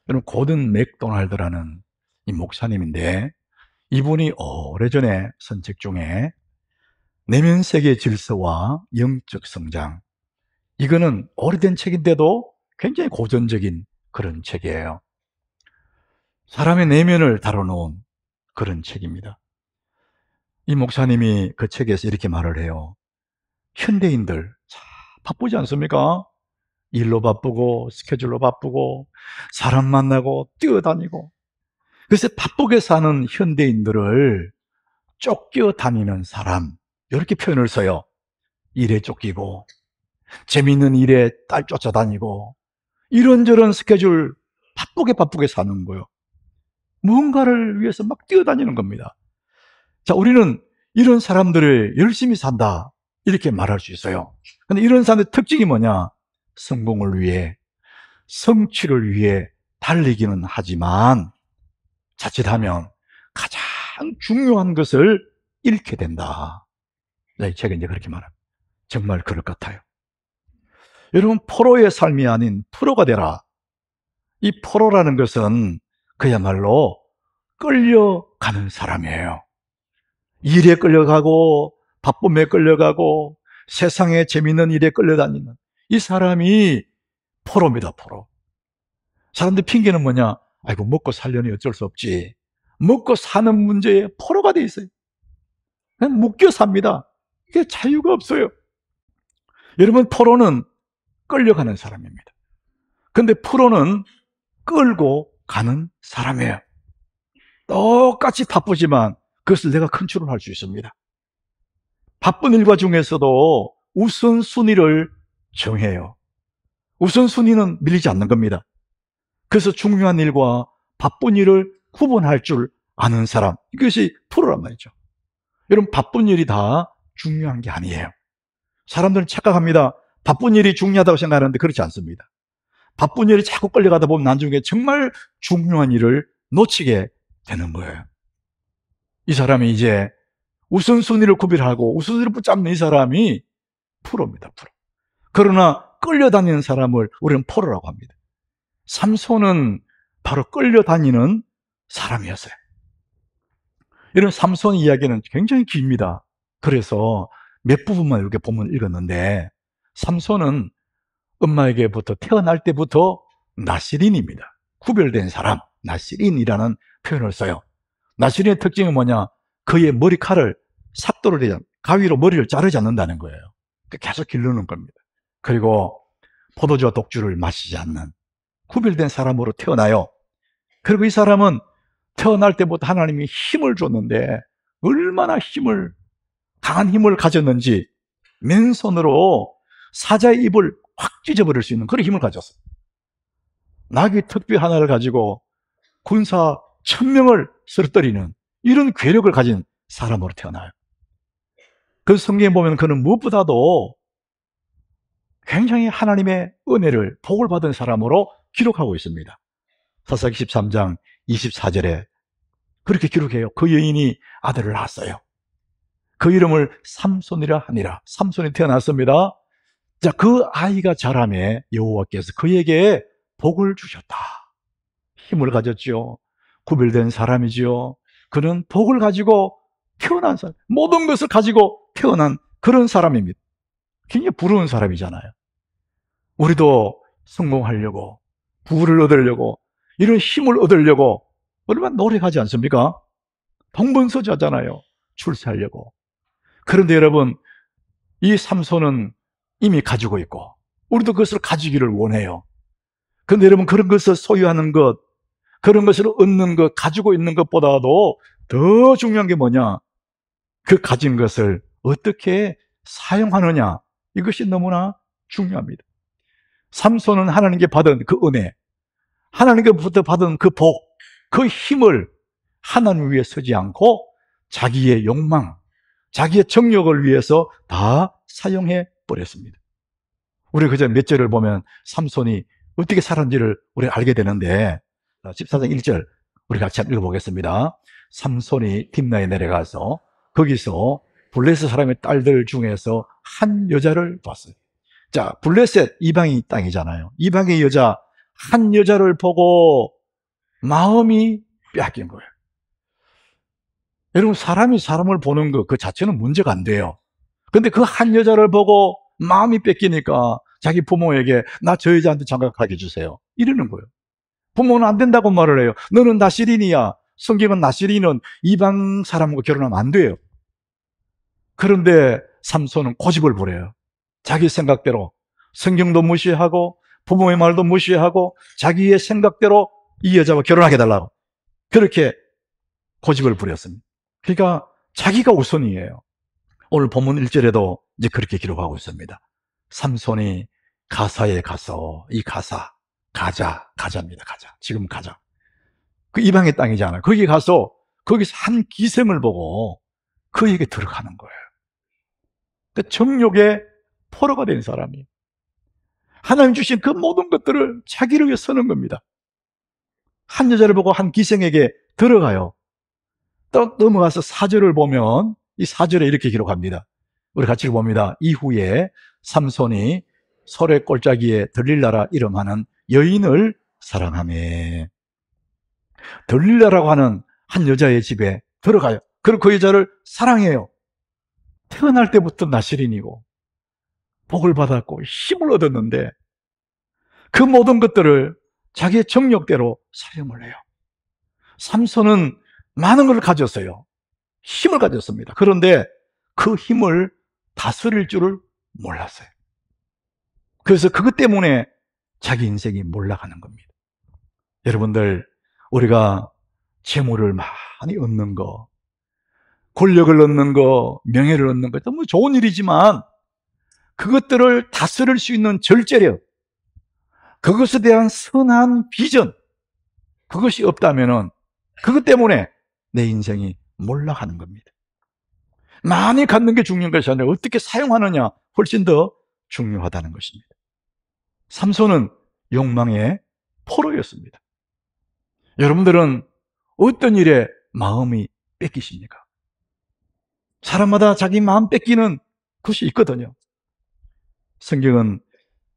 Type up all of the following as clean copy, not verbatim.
여러분, 고든 맥도날드라는 이 목사님인데, 이분이 오래전에 쓴 책 중에 내면 세계 질서와 영적 성장, 이거는 오래된 책인데도 굉장히 고전적인 그런 책이에요. 사람의 내면을 다뤄놓은 그런 책입니다. 이 목사님이 그 책에서 이렇게 말을 해요. 현대인들 참 바쁘지 않습니까? 일로 바쁘고 스케줄로 바쁘고 사람 만나고 뛰어다니고, 그래서 바쁘게 사는 현대인들을 쫓겨다니는 사람, 이렇게 표현을 써요. 일에 쫓기고 재미있는 일에 딸 쫓아다니고 이런저런 스케줄 바쁘게 사는 거예요. 무언가를 위해서 막 뛰어다니는 겁니다. 자, 우리는 이런 사람들을 열심히 산다, 이렇게 말할 수 있어요. 근데 이런 사람의 특징이 뭐냐? 성공을 위해, 성취를 위해 달리기는 하지만 자칫하면 가장 중요한 것을 잃게 된다. 이 책은 이제 그렇게 말합니다. 정말 그럴 것 같아요. 여러분, 포로의 삶이 아닌 프로가 되라. 이 포로라는 것은 그야말로 끌려가는 사람이에요. 일에 끌려가고 바쁨에 끌려가고 세상에 재밌는 일에 끌려다니는 이 사람이 포로입니다. 포로. 사람들 핑계는 뭐냐? 아이고, 먹고 살려니 어쩔 수 없지. 먹고 사는 문제에 포로가 돼 있어요. 그냥 묶여 삽니다. 이게 자유가 없어요. 여러분, 포로는 끌려가는 사람입니다. 근데 프로는 끌고 가는 사람이에요. 똑같이 바쁘지만 그것을 내가 컨트롤할 수 있습니다. 바쁜 일과 중에서도 우선순위를 정해요. 우선순위는 밀리지 않는 겁니다. 그래서 중요한 일과 바쁜 일을 구분할 줄 아는 사람, 이것이 프로란 말이죠. 여러분, 바쁜 일이 다 중요한 게 아니에요. 사람들은 착각합니다. 바쁜 일이 중요하다고 생각하는데 그렇지 않습니다. 바쁜 일이 자꾸 끌려가다 보면 나중에 정말 중요한 일을 놓치게 되는 거예요. 이 사람이 이제 우선순위를 구별하고 우선순위를 붙잡는 이 사람이 프로입니다. 프로. 그러나 끌려다니는 사람을 우리는 포로라고 합니다. 삼손은 바로 끌려다니는 사람이었어요. 이런 삼손 이야기는 굉장히 깁니다. 그래서 몇 부분만 이렇게 본문을 읽었는데, 삼손은 엄마에게부터 태어날 때부터 나시린입니다. 구별된 사람, 나시린이라는 표현을 써요. 나시린의 특징은 뭐냐? 그의 머리칼을 삭도를 대지, 가위로 머리를 자르지 않는다는 거예요. 계속 기르는 겁니다. 그리고 포도주와 독주를 마시지 않는 구별된 사람으로 태어나요. 그리고 이 사람은 태어날 때부터 하나님이 힘을 줬는데 얼마나 강한 힘을 가졌는지 맨손으로 사자의 입을 확 찢어버릴 수 있는 그런 힘을 가졌어요. 나귀 특비 하나를 가지고 군사 1000명을 쓰러뜨리는 이런 괴력을 가진 사람으로 태어나요. 그 성경에 보면 그는 무엇보다도 굉장히 하나님의 은혜를, 복을 받은 사람으로 기록하고 있습니다. 사사기 13장 24절에 그렇게 기록해요. 그 여인이 아들을 낳았어요. 그 이름을 삼손이라 하니라. 삼손이 태어났습니다. 자, 그 아이가 자라매 여호와께서 그에게 복을 주셨다. 힘을 가졌지요. 구별된 사람이지요. 그는 복을 가지고 태어난 사람, 모든 것을 가지고 태어난 그런 사람입니다. 굉장히 부러운 사람이잖아요. 우리도 성공하려고, 부를 얻으려고, 이런 힘을 얻으려고 얼마나 노력하지 않습니까? 동분서주하잖아요. 출세하려고. 그런데 여러분, 이 삼손은 이미 가지고 있고 우리도 그것을 가지기를 원해요. 그런데 여러분, 그런 것을 소유하는 것, 그런 것을 얻는 것, 가지고 있는 것보다도 더 중요한 게 뭐냐? 그 가진 것을 어떻게 사용하느냐, 이것이 너무나 중요합니다. 삼손은 하나님께 받은 그 은혜, 하나님께부터 받은 그 복, 그 힘을 하나님 위에 서지 않고 자기의 욕망, 자기의 정욕을 위해서 다 사용해 버렸습니다. 우리 그저 몇 절을 보면 삼손이 어떻게 살았는지를 우리가 알게 되는데, 14장 1절 우리 같이 읽어보겠습니다. 삼손이 딥나에 내려가서 거기서 블레셋 사람의 딸들 중에서 한 여자를 봤어요. 자, 블레셋 이방인 땅이잖아요. 이방의 여자 한 여자를 보고 마음이 빼앗긴 거예요. 여러분, 사람이 사람을 보는 것 그 자체는 문제가 안 돼요. 근데 그 한 여자를 보고 마음이 뺏기니까 자기 부모에게 나 저 여자한테 장가가게 해주세요 이러는 거예요. 부모는 안 된다고 말을 해요. 너는 나시린이야. 성경은 나시린은 이방 사람과 결혼하면 안 돼요. 그런데 삼손은 고집을 부려요. 자기 생각대로 성경도 무시하고 부모의 말도 무시하고 자기의 생각대로 이 여자와 결혼하게 해달라고 그렇게 고집을 부렸습니다. 그러니까 자기가 우선이에요. 오늘 본문 1절에도 이제 그렇게 기록하고 있습니다. 삼손이 가사에 가서, 이 가사, 가자입니다. 가자. 지금 가자. 그 이방의 땅이잖아요. 거기 가서 거기서 한 기생을 보고 그에게 들어가는 거예요. 그 정욕의 포로가 된 사람이 하나님 주신 그 모든 것들을 자기를 위해 쓰는 겁니다. 한 여자를 보고 한 기생에게 들어가요. 또 넘어가서 4절을 보면 이 4절에 이렇게 기록합니다. 우리 같이 봅니다. 이후에 삼손이 소래 골짜기에 들릴라라 이름하는 여인을 사랑하며 들릴라라고 하는 한 여자의 집에 들어가요. 그리고 그 여자를 사랑해요. 태어날 때부터 나시린이고 복을 받았고 힘을 얻었는데 그 모든 것들을 자기의 정욕대로 사용을 해요. 삼손은 많은 걸 가졌어요. 힘을 가졌습니다. 그런데 그 힘을 다스릴 줄을 몰랐어요. 그래서 그것 때문에 자기 인생이 몰락하는 겁니다. 여러분들, 우리가 재물을 많이 얻는 거, 권력을 얻는 거, 명예를 얻는 거 너무 좋은 일이지만 그것들을 다스릴 수 있는 절제력, 그것에 대한 선한 비전, 그것이 없다면 그것 때문에 내 인생이 몰락하는 겁니다. 많이 갖는 게 중요한 것이 아니라 어떻게 사용하느냐 훨씬 더 중요하다는 것입니다. 삼손은 욕망의 포로였습니다. 여러분들은 어떤 일에 마음이 뺏기십니까? 사람마다 자기 마음 뺏기는 것이 있거든요. 성경은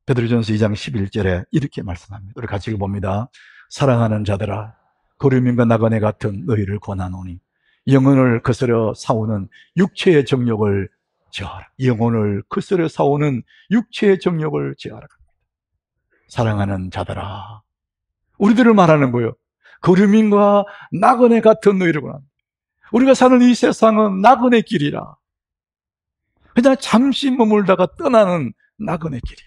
베드로전서 2장 11절에 이렇게 말씀합니다. 우리 같이 읽어봅니다. 사랑하는 자들아, 거류민과 나그네 같은 너희를 권하노니 영혼을 거스려 싸우는 육체의 정욕을 제어하라. 영혼을 거스려 싸우는 육체의 정욕을 제어하라. 사랑하는 자들아, 우리들을 말하는 거예요. 거류민과 나그네 같은 너희를 권하노니 우리가 사는 이 세상은 나그네 길이라. 그냥 잠시 머물다가 떠나는 나그네 길이.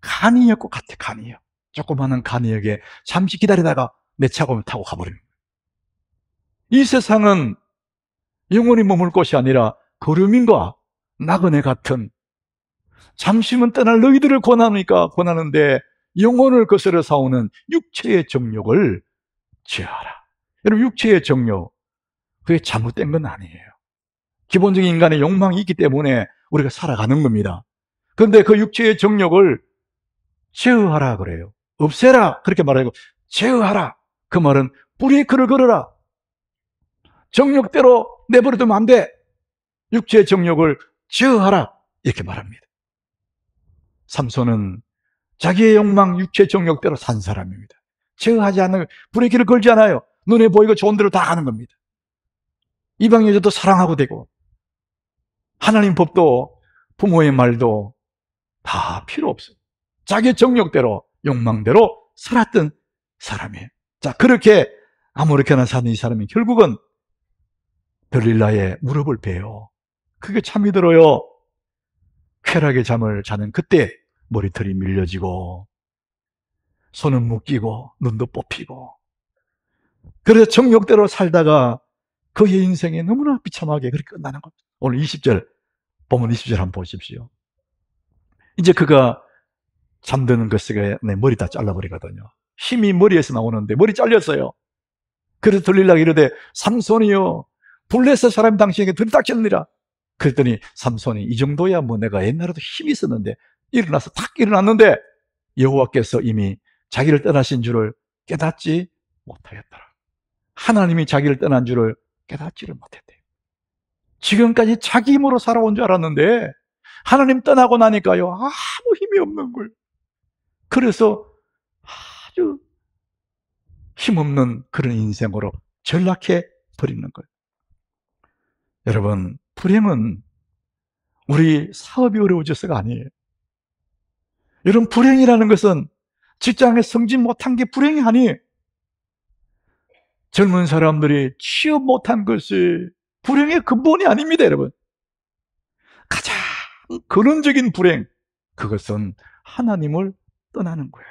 간이역과 같아, 간이역. 조그마한 간이역에 잠시 기다리다가 내 차가 오면 타고 가버리는 거예요. 이 세상은 영원히 머물 곳이 아니라 거류민과 나그네 같은 잠시만 떠날 너희들을 권하는데 영혼을 거스려 싸우는 육체의 정욕을 제어하라. 여러분, 육체의 정욕, 그게 잘못된 건 아니에요. 기본적인 인간의 욕망이 있기 때문에 우리가 살아가는 겁니다. 그런데 그 육체의 정욕을 제어하라 그래요. 없애라 그렇게 말하고 제어하라. 그 말은 브레이크를 걸어라. 정욕대로 내버려두면 안 돼. 육체의 정욕을 제어하라 이렇게 말합니다. 삼손은 자기의 욕망, 육체 정욕대로 산 사람입니다. 제어하지 않는, 브레이크를 걸지 않아요. 눈에 보이고 좋은 대로 다 가는 겁니다. 이방 여자도 사랑하고 되고 하나님 법도 부모의 말도 다 필요 없어요. 자기의 정욕대로 욕망대로 살았던 사람이에요. 자, 그렇게 아무렇게나 사는 이 사람이 결국은 들릴라의 무릎을 베요. 그게 참이 들어요. 쾌락의 잠을 자는 그때 머리털이 밀려지고 손은 묶이고 눈도 뽑히고 그래서 정욕대로 살다가 그의 인생이 너무나 비참하게 그렇게 끝나는 겁니다. 오늘 20절 보면 20절 한번 보십시오. 이제 그가 잠드는 것에 내 머리 다 잘라버리거든요. 힘이 머리에서 나오는데 머리 잘렸어요. 그래서 들릴라가 이르되 삼손이요 블레셋 사람 당신에게 들이닥쳤느니라. 그랬더니 삼손이 이 정도야 뭐 내가 옛날에도 힘이 있었는데 일어나서 탁 일어났는데 여호와께서 이미 자기를 떠나신 줄을 깨닫지 못하였더라. 하나님이 자기를 떠난 줄을 깨닫지를 못했대요. 지금까지 자기 힘으로 살아온 줄 알았는데 하나님 떠나고 나니까요 아무 힘이 없는 거예요. 그래서 아주 힘없는 그런 인생으로 전락해 버리는 거예요. 여러분, 불행은 우리 사업이 어려워져서가 아니에요. 여러분, 불행이라는 것은 직장에 승진 못한 게 불행이 아니에요. 젊은 사람들이 취업 못한 것이 불행의 근본이 아닙니다, 여러분. 가장 근원적인 불행, 그것은 하나님을 떠나는 거예요.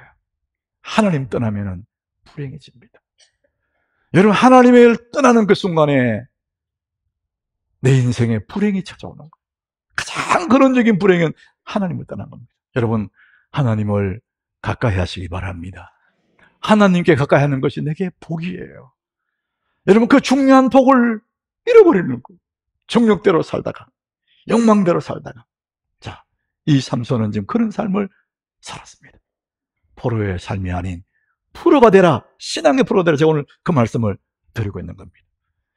하나님 떠나면 불행해집니다. 여러분, 하나님을 떠나는 그 순간에 내 인생에 불행이 찾아오는 거예요. 가장 근원적인 불행은 하나님을 떠난 겁니다. 여러분, 하나님을 가까이 하시기 바랍니다. 하나님께 가까이 하는 것이 내게 복이에요. 여러분, 그 중요한 복을 잃어버리는 거예요. 정욕대로 살다가, 욕망대로 살다가. 자, 이 삼손은 지금 그런 삶을 살았습니다. 포로의 삶이 아닌 프로가 되라, 신앙의 프로가 되라. 제가 오늘 그 말씀을 드리고 있는 겁니다.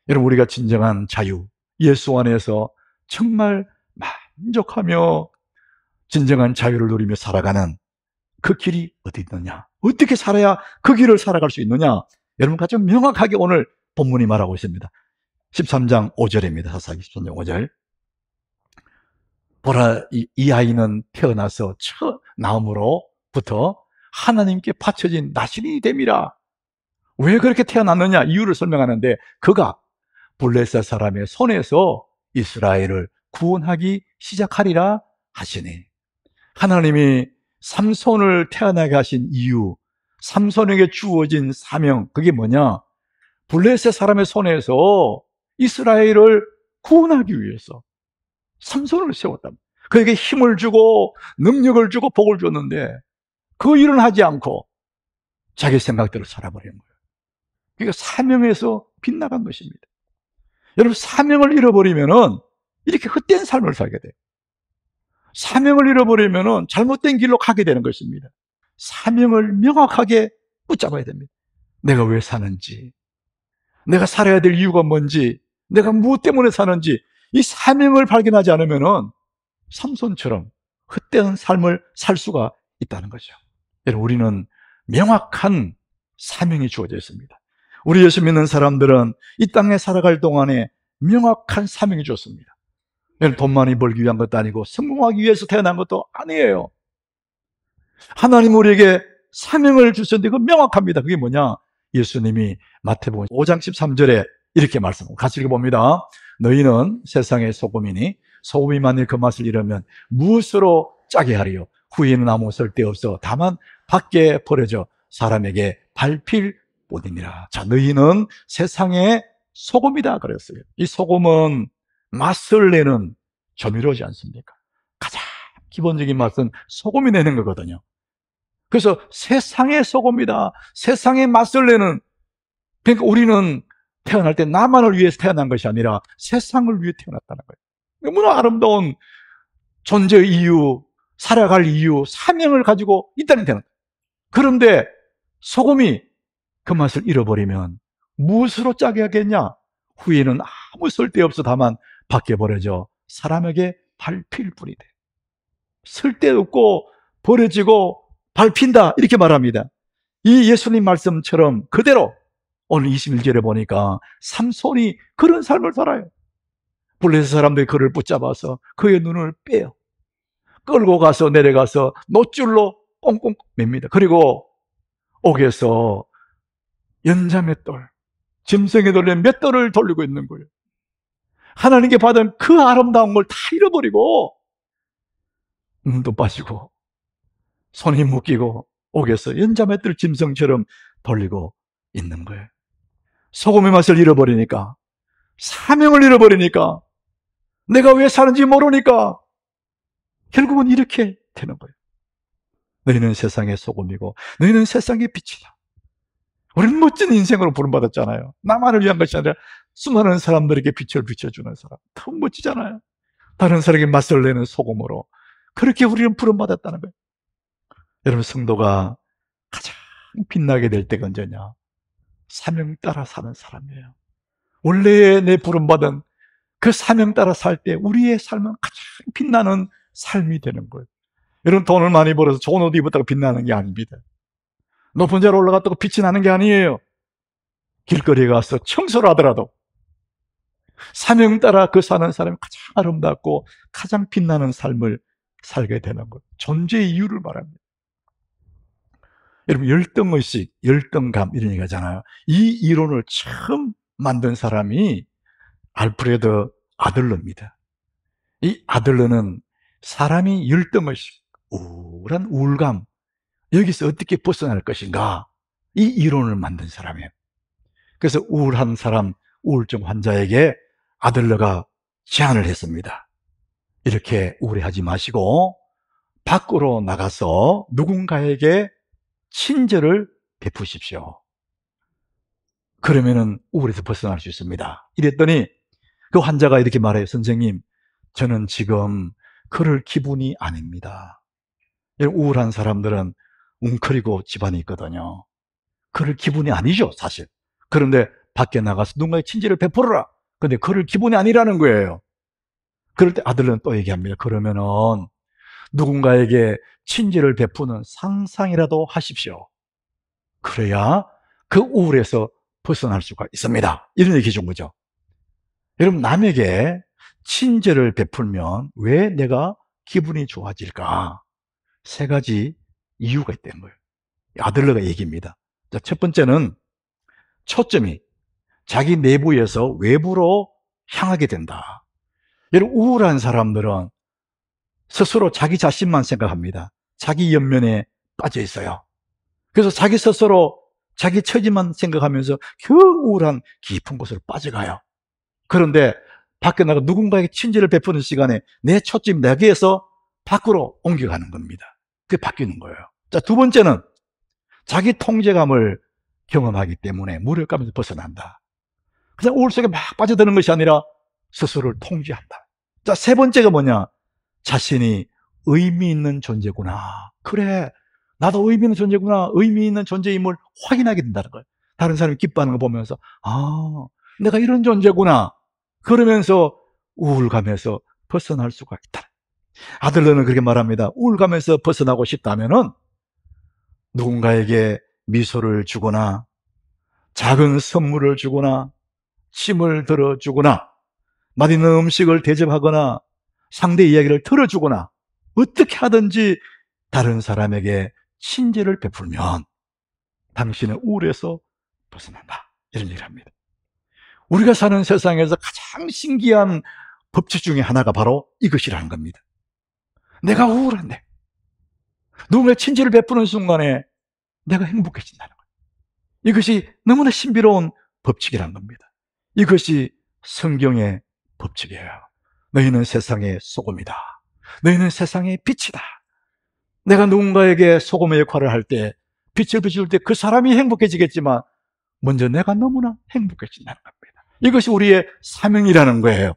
여러분, 우리가 진정한 자유, 예수 안에서 정말 만족하며 진정한 자유를 누리며 살아가는 그 길이 어디 있느냐, 어떻게 살아야 그 길을 살아갈 수 있느냐, 여러분 아주 명확하게 오늘 본문이 말하고 있습니다. 13장 5절입니다. 사사기 13장 5절. 보라, 이 아이는 태어나서 첫 나음으로부터 하나님께 바쳐진 나신이 됨이라. 왜 그렇게 태어났느냐 이유를 설명하는데, 그가 블레셋 사람의 손에서 이스라엘을 구원하기 시작하리라 하시니, 하나님이 삼손을 태어나게 하신 이유, 삼손에게 주어진 사명, 그게 뭐냐? 블레셋 사람의 손에서 이스라엘을 구원하기 위해서 삼손을 세웠다. 그에게 힘을 주고 능력을 주고 복을 줬는데 그 일은 하지 않고 자기 생각대로 살아버린 거예요. 그러니까 사명에서 빗나간 것입니다. 여러분, 사명을 잃어버리면은 이렇게 헛된 삶을 살게 돼요. 사명을 잃어버리면은 잘못된 길로 가게 되는 것입니다. 사명을 명확하게 붙잡아야 됩니다. 내가 왜 사는지, 내가 살아야 될 이유가 뭔지, 내가 무엇 때문에 사는지, 이 사명을 발견하지 않으면은 삼손처럼 헛된 삶을 살 수가 있다는 거죠. 여러분, 우리는 명확한 사명이 주어져 있습니다. 우리 예수 믿는 사람들은 이 땅에 살아갈 동안에 명확한 사명이 주었습니다. 돈 많이 벌기 위한 것도 아니고 성공하기 위해서 태어난 것도 아니에요. 하나님 우리에게 사명을 주셨는데 그건 명확합니다. 그게 뭐냐? 예수님이 마태복음 5장 13절에 이렇게 말씀하고 같이 읽어봅니다. 너희는 세상의 소금이니 소금이 만일 그 맛을 잃으면 무엇으로 짜게 하리요? 후에는 아무 쓸데없어 다만 밖에 버려져 사람에게 밟힐 뿐이니라. 자, 너희는 세상의 소금이다 그랬어요. 이 소금은 맛을 내는 조미료지 않습니까? 가장 기본적인 맛은 소금이 내는 거거든요. 그래서 세상의 소금이다, 세상의 맛을 내는, 그러니까 우리는 태어날 때 나만을 위해서 태어난 것이 아니라 세상을 위해 태어났다는 거예요. 너무나 아름다운 존재의 이유, 살아갈 이유, 사명을 가지고 이 땅에 태어났다. 그런데 소금이 그 맛을 잃어버리면 무엇으로 짜게 하겠냐? 후에는 아무 쓸데없어 다만 밖에 버려져 사람에게 밟힐 뿐이 돼. 쓸데없고 버려지고 밟힌다, 이렇게 말합니다. 이 예수님 말씀처럼 그대로 오늘 21절에 보니까 삼손이 그런 삶을 살아요. 블레셋 사람들이 그를 붙잡아서 그의 눈을 빼요. 끌고 가서 내려가서 놋줄로 꽁꽁 맵니다. 그리고 옥에서 연자맷돌, 짐승에 돌린 맷돌을 돌리고 있는 거예요. 하나님께 받은 그 아름다운 걸 다 잃어버리고 눈도 빠지고 손이 묶이고 옥에서 연자맷돌 짐승처럼 돌리고 있는 거예요. 소금의 맛을 잃어버리니까, 사명을 잃어버리니까, 내가 왜 사는지 모르니까 결국은 이렇게 되는 거예요. 너희는 세상의 소금이고 너희는 세상의 빛이다. 우리는 멋진 인생으로 부름받았잖아요. 나만을 위한 것이 아니라 수많은 사람들에게 빛을 비춰주는 사람, 더 멋지잖아요. 다른 사람에게 맛을 내는 소금으로 그렇게 우리는 부름받았다는 거예요. 여러분, 성도가 가장 빛나게 될 때가 언제냐? 사명 따라 사는 사람이에요. 원래 내 부름받은 그 사명 따라 살 때 우리의 삶은 가장 빛나는 삶이 되는 거예요. 여러분, 돈을 많이 벌어서 좋은 옷 입었다고 빛나는 게 아닙니다. 높은 자로 올라갔다고 빛이 나는 게 아니에요. 길거리에 가서 청소를 하더라도 사명 따라 그 사는 사람이 가장 아름답고 가장 빛나는 삶을 살게 되는 것. 존재의 이유를 말합니다. 여러분, 열등의식, 열등감 이런 얘기 하잖아요. 이 이론을 처음 만든 사람이 알프레드 아들러입니다. 이 아들러는 사람이 열등의식, 우울한 우울감, 여기서 어떻게 벗어날 것인가, 이 이론을 만든 사람이에요. 그래서 우울한 사람, 우울증 환자에게 아들러가 제안을 했습니다. 이렇게 우울해하지 마시고 밖으로 나가서 누군가에게 친절을 베푸십시오. 그러면은 우울에서 벗어날 수 있습니다. 이랬더니 그 환자가 이렇게 말해요. 선생님, 저는 지금 그럴 기분이 아닙니다. 우울한 사람들은 웅크리고 집안이 있거든요. 그럴 기분이 아니죠, 사실. 그런데 밖에 나가서 누군가의 친절을 베풀어라. 근데 그럴 기분이 아니라는 거예요. 그럴 때 아들은 또 얘기합니다. 그러면은 누군가에게 친절을 베푸는 상상이라도 하십시오. 그래야 그 우울에서 벗어날 수가 있습니다. 이런 얘기 해준 거죠. 여러분, 남에게 친절을 베풀면 왜 내가 기분이 좋아질까? 세 가지 이유가 있다는 거예요. 아들러가 얘기입니다. 자, 첫 번째는 초점이 자기 내부에서 외부로 향하게 된다. 여러분, 우울한 사람들은 스스로 자기 자신만 생각합니다. 자기 연면에 빠져 있어요. 그래서 자기 스스로 자기 처지만 생각하면서 겨우 우울한 깊은 곳으로 빠져가요. 그런데 밖에 나가 누군가에게 친절을 베푸는 시간에 내 초점이 내게에서 밖으로 옮겨가는 겁니다. 그게 바뀌는 거예요. 자, 두 번째는 자기 통제감을 경험하기 때문에 무력감에서 벗어난다. 그냥 우울 속에 막 빠져드는 것이 아니라 스스로를 통제한다. 자, 세 번째가 뭐냐? 자신이 의미 있는 존재구나. 그래, 나도 의미 있는 존재구나. 의미 있는 존재임을 확인하게 된다는 거예요. 다른 사람이 기뻐하는 거 보면서 아, 내가 이런 존재구나. 그러면서 우울감에서 벗어날 수가 있다. 아들러는 그렇게 말합니다. 우울감에서 벗어나고 싶다면은 누군가에게 미소를 주거나 작은 선물을 주거나 침을 들어주거나 맛있는 음식을 대접하거나 상대 이야기를 들어주거나 어떻게 하든지 다른 사람에게 친절을 베풀면 당신은 우울에서 벗어난다. 이런 얘기를 합니다. 우리가 사는 세상에서 가장 신기한 법칙 중에 하나가 바로 이것이라는 겁니다. 내가 우울한데 누군가 친절을 베푸는 순간에 내가 행복해진다는 거예요. 이것이 너무나 신비로운 법칙이라는 겁니다. 이것이 성경의 법칙이에요. 너희는 세상의 소금이다. 너희는 세상의 빛이다. 내가 누군가에게 소금의 역할을 할 때, 빛을 비출 때 그 사람이 행복해지겠지만 먼저 내가 너무나 행복해진다는 겁니다. 이것이 우리의 사명이라는 거예요.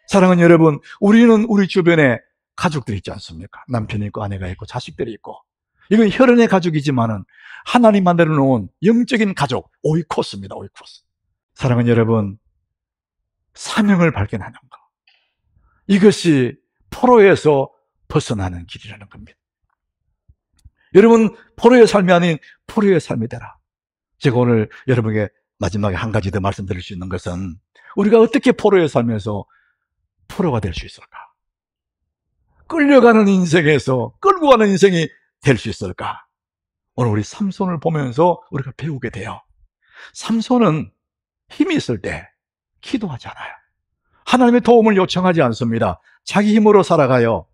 사랑하는 여러분, 우리는 우리 주변에 가족들이 있지 않습니까? 남편이 있고 아내가 있고 자식들이 있고, 이건 혈연의 가족이지만은 하나님 만들어 놓은 영적인 가족, 오이코스입니다. 오이코스. 사랑하는 여러분, 사명을 발견하는 것, 이것이 포로에서 벗어나는 길이라는 겁니다. 여러분, 포로의 삶이 아닌 포로의 삶이 되라. 제가 오늘 여러분에게 마지막에 한 가지 더 말씀드릴 수 있는 것은 우리가 어떻게 포로의 삶에서 포로가 될 수 있을까? 끌려가는 인생에서 끌고 가는 인생이 될 수 있을까? 오늘 우리 삼손을 보면서 우리가 배우게 돼요. 삼손은 힘이 있을 때 기도하지 않아요. 하나님의 도움을 요청하지 않습니다. 자기 힘으로 살아가요.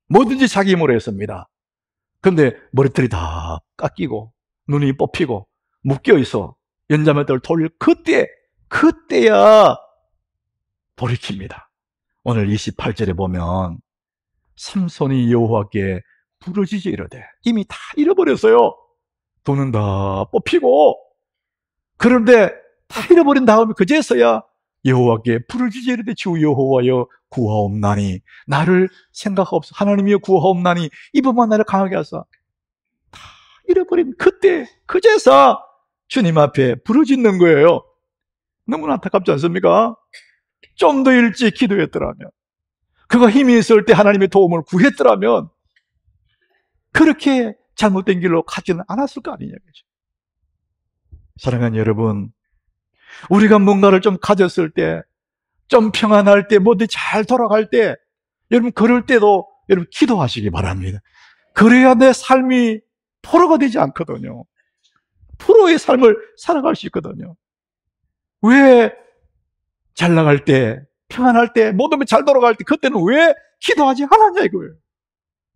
뭐든지 자기 힘으로 했습니다. 근데 머리털이 다 깎이고 눈이 뽑히고 묶여있어 연자매들 돌릴 그때야 돌이킵니다. 오늘 28절에 보면 삼손이 여호와께 부르짖어 이르되, 이미 다 잃어버렸어요. 돈은 다 뽑히고. 그런데 다 잃어버린 다음에 그제서야 여호와께 부르짖어 이르되 주 여호와여 구하옵나니, 나를 생각하옵소서. 하나님이여 구하옵나니 이번만 나를 강하게 하사. 다 잃어버린 그때 그제서 주님 앞에 부르짖는 거예요. 너무나 안타깝지 않습니까? 좀 더 일찍 기도했더라면, 그가 힘이 있을 때 하나님의 도움을 구했더라면 그렇게 잘못된 길로 가지는 않았을 거 아니냐고요. 사랑하는 여러분, 우리가 뭔가를 좀 가졌을 때, 좀 평안할 때, 뭐든 잘 돌아갈 때, 여러분 그럴 때도 여러분 기도하시기 바랍니다. 그래야 내 삶이 포로가 되지 않거든요. 프로의 삶을 살아갈 수 있거든요. 왜 잘 나갈 때, 평안할 때, 모든 게 잘 돌아갈 때 그때는 왜 기도하지 않았냐 이거예요.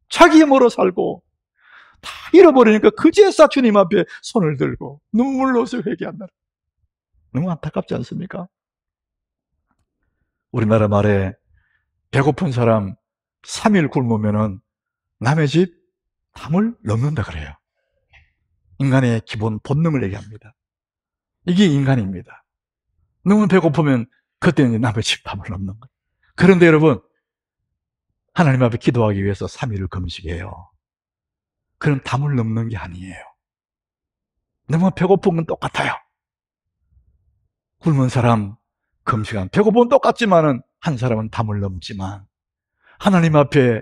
자기 힘으로 살고 다 잃어버리니까 그제서 주님 앞에 손을 들고 눈물로 회개한다. 너무 안타깝지 않습니까? 우리나라 말에 배고픈 사람 3일 굶으면 남의 집 담을 넘는다 그래요. 인간의 기본 본능을 얘기합니다. 이게 인간입니다. 너무 배고프면 그때는 남의 집 담을 넘는 거예요. 그런데 여러분, 하나님 앞에 기도하기 위해서 3일을 금식해요. 그럼 담을 넘는 게 아니에요. 너무 배고픈 건 똑같아요. 굶은 사람 금식한, 배고프면 똑같지만은 한 사람은 담을 넘지만 하나님 앞에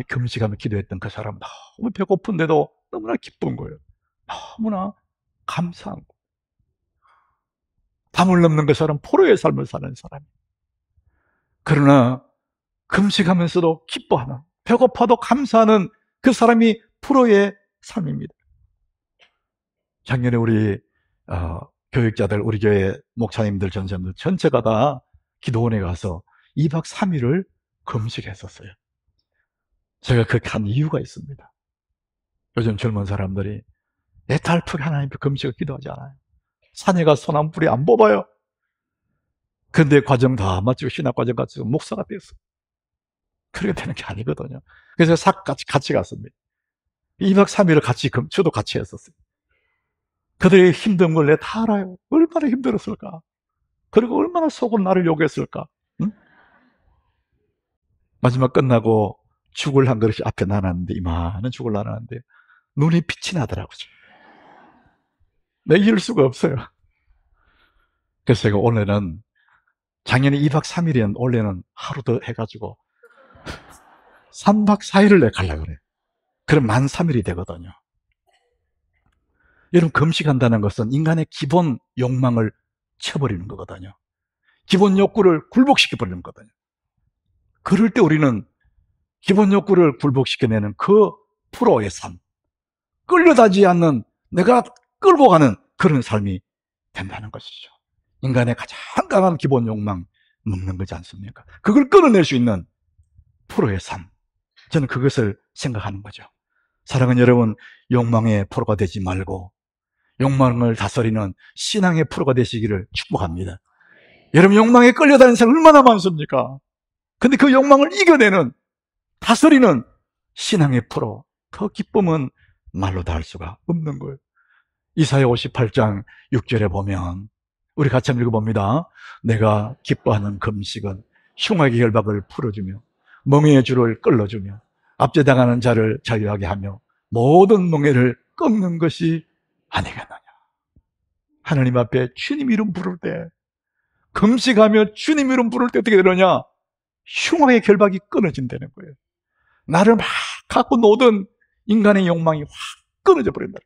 금식하며 기도했던 그 사람 너무 배고픈데도 너무나 기쁜 거예요. 너무나 감사한 거예요. 담을 넘는 그 사람, 포로의 삶을 사는 사람이에요. 그러나 금식하면서도 기뻐하는, 배고파도 감사하는 그 사람이 프로의 삶입니다. 작년에 우리 교육자들, 우리 교회 목사님들, 전사님들 전체가 다 기도원에 가서 2박 3일을 금식했었어요. 제가 그렇게 한 이유가 있습니다. 요즘 젊은 사람들이 애탈프게 하나님 앞에 금식을 기도하지 않아요. 산에 가서 손 한 뿌리 안 뽑아요. 근데 과정 다 마치고 신학과정 가지고 목사가 됐어요. 그렇게 되는 게 아니거든요. 그래서 같이 갔습니다. 2박 3일을 저도 같이 했었어요. 그들의 힘든 걸 내가 다 알아요. 얼마나 힘들었을까. 그리고 얼마나 속으로 나를 욕했을까. 응? 마지막 끝나고 죽을 한 그릇이 앞에 놔놨는데, 이만한 죽을 놔놨는데 눈이 빛이 나더라고요. 내가 이럴 수가 없어요. 그래서 제가 올해는, 작년에 2박 3일이었는데 올해는 하루 더 해가지고 3박 4일을 내가 가려고 그래요. 그럼 만 3일이 되거든요. 여러분, 금식한다는 것은 인간의 기본 욕망을 쳐버리는 거거든요. 기본 욕구를 굴복시켜버리는 거거든요. 그럴 때 우리는 기본 욕구를 굴복시켜내는 그 프로의 삶, 끌려다지 않는, 내가 끌고 가는 그런 삶이 된다는 것이죠. 인간의 가장 강한 기본 욕망 먹는 거지 않습니까? 그걸 끌어낼 수 있는 프로의 삶, 저는 그것을 생각하는 거죠. 사랑하는 여러분, 욕망의 프로가 되지 말고 욕망을 다스리는 신앙의 프로가 되시기를 축복합니다. 여러분, 욕망에 끌려다니는 사람 얼마나 많습니까? 근데 그 욕망을 이겨내는, 다스리는 신앙의 프로, 그 기쁨은 말로 다 할 수가 없는 거예요. 이사야 58장 6절에 보면, 우리 같이 한번 읽어봅니다. 내가 기뻐하는 금식은 흉악의 결박을 풀어주며 멍에의 줄을 끌어주며 압제당하는 자를 자유하게 하며 모든 멍에를 꺾는 것이 아니겠느냐. 하나님 앞에 주님 이름 부를 때, 금식하며 주님 이름 부를 때 어떻게 되느냐? 흉악의 결박이 끊어진다는 거예요. 나를 막 갖고 노던 인간의 욕망이 확 끊어져 버린다.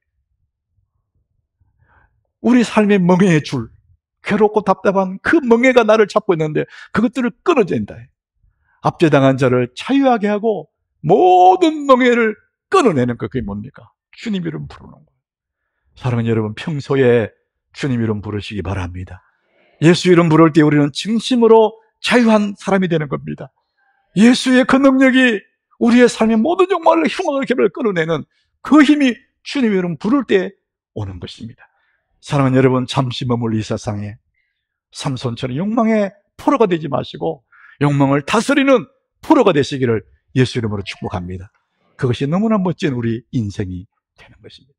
우리 삶의 멍에의 줄, 괴롭고 답답한 그 멍에가 나를 잡고 있는데 그것들을 끊어진다. 압제당한 자를 자유하게 하고 모든 멍에를 끊어내는 거, 그게 뭡니까? 주님 이름 부르는 거예요. 사랑하는 여러분, 평소에 주님 이름 부르시기 바랍니다. 예수 이름 부를 때 우리는 진심으로 자유한 사람이 되는 겁니다. 예수의 그 능력이 우리의 삶의 모든 욕망을, 흉악의 결을 끌어내는 그 힘이 주님 이름 부를 때 오는 것입니다. 사랑하는 여러분, 잠시 머물 이 세상에 삼손처럼 욕망의 포로가 되지 마시고 욕망을 다스리는 포로가 되시기를 예수 이름으로 축복합니다. 그것이 너무나 멋진 우리 인생이 되는 것입니다.